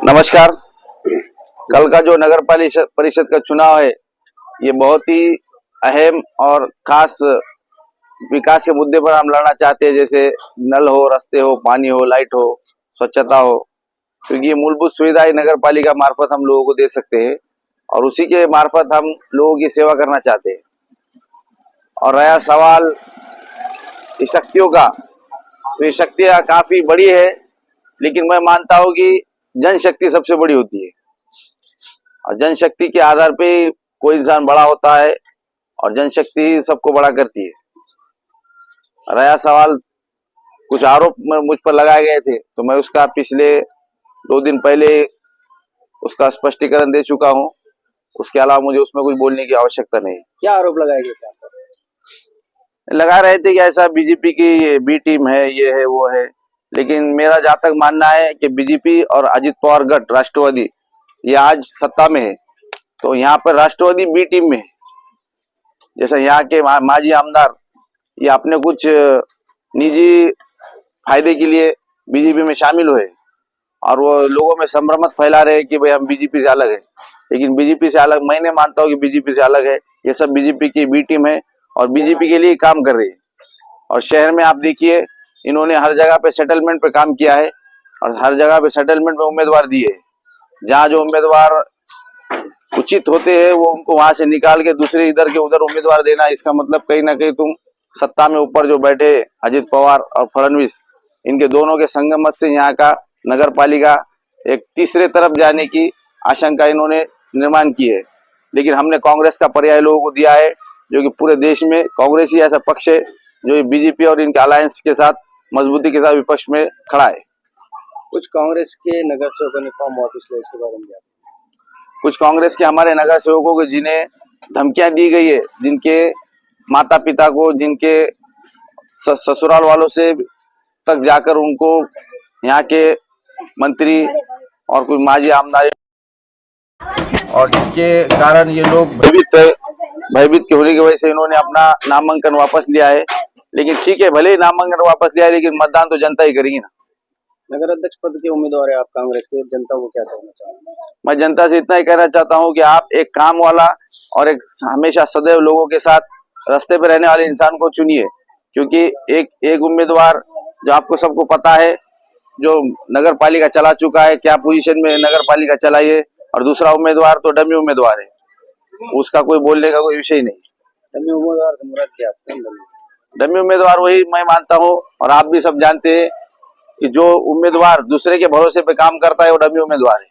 नमस्कार। कल का जो नगर परिषद का चुनाव है, ये बहुत ही अहम और खास विकास के मुद्दे पर हम लड़ना चाहते हैं। जैसे नल हो, रास्ते हो, पानी हो, लाइट हो, स्वच्छता हो, क्योंकि ये मूलभूत सुविधाएं नगर पालिका मार्फत हम लोगों को दे सकते हैं और उसी के मार्फत हम लोगों की सेवा करना चाहते हैं। और रहा सवाल इस शक्तियों का, तो ये शक्तियां काफी बड़ी है, लेकिन मैं मानता हूं कि जनशक्ति सबसे बड़ी होती है और जनशक्ति के आधार पे कोई इंसान बड़ा होता है और जनशक्ति सबको बड़ा करती है। रहा सवाल कुछ आरोप मुझ पर लगाए गए थे, तो मैं उसका पिछले 2 दिन पहले उसका स्पष्टीकरण दे चुका हूं। उसके अलावा मुझे उसमें कुछ बोलने की आवश्यकता नहीं है। क्या आरोप लगाए गए थे? लगा रहे थे कि ऐसा बीजेपी की बी टीम है, ये है, वो है, लेकिन मेरा जहां तक मानना है कि बीजेपी और अजित पवार गठ राष्ट्रवादी ये आज सत्ता में है, तो यहाँ पर राष्ट्रवादी बी टीम में है। जैसा यहाँ के माजी आमदार ये अपने कुछ निजी फायदे के लिए बीजेपी में शामिल हुए और वो लोगों में संभ्रमत फैला रहे कि भाई हम बीजेपी से अलग है, लेकिन बीजेपी से अलग मैं नहीं मानता हूँ कि बीजेपी से अलग है। ये सब बीजेपी की बी टीम है और बीजेपी के लिए काम कर रही है। और शहर में आप देखिए, इन्होंने हर जगह पे सेटलमेंट पे काम किया है और हर जगह पे सेटलमेंट में उम्मीदवार दिए। जहाँ जो उम्मीदवार उचित होते हैं वो उनको वहां से निकाल के दूसरे इधर के उधर उम्मीदवार देना, इसका मतलब कहीं ना कहीं तुम सत्ता में ऊपर जो बैठे अजित पवार और फडणवीस, इनके दोनों के संगमत से यहाँ का नगर पालिका एक तीसरे तरफ जाने की आशंका इन्होंने निर्माण की है। लेकिन हमने कांग्रेस का पर्याय लोगों को दिया है, जो कि पूरे देश में कांग्रेस ही ऐसा पक्ष है जो बीजेपी और इनके अलायंस के साथ मजबूती के साथ विपक्ष में खड़ा है। कुछ कांग्रेस के नगर सेवकों ने फॉर्म वापस लिया, इसके बारे में क्या? कुछ कांग्रेस के हमारे नगर सेवकों को जिन्हें धमकियां दी गई है, जिनके माता पिता को, जिनके ससुराल वालों से तक जाकर उनको यहाँ के मंत्री और कोई माजी आमदार, और जिसके कारण ये लोग भयभीत के होने की वजह से इन्होंने अपना नामांकन वापस लिया है। लेकिन ठीक है, भले ही नामांकन वापस लिया है, लेकिन मतदान तो जनता ही करेगी ना। नगर अध्यक्ष पद के उम्मीदवार है आप कांग्रेस के, जनता को क्या कहना चाहेंगे? मैं जनता से इतना ही कहना चाहता हूं कि आप एक काम वाला और एक हमेशा सदैव लोगों के साथ रास्ते पे रहने वाले इंसान को चुनिए, क्योंकि एक उम्मीदवार जो आपको सबको पता है, जो नगर पालिका चला चुका है, क्या पोजीशन में नगर पालिका चलाई है, और दूसरा उम्मीदवार तो डमी उम्मीदवार है, उसका कोई बोलने का कोई विषय नहीं। डमी उम्मीदवार से मुराद क्या है? डमी उम्मीदवार वही मैं मानता हूँ और आप भी सब जानते हैं कि जो उम्मीदवार दूसरे के भरोसे पे काम करता है वो डमी उम्मीदवार है।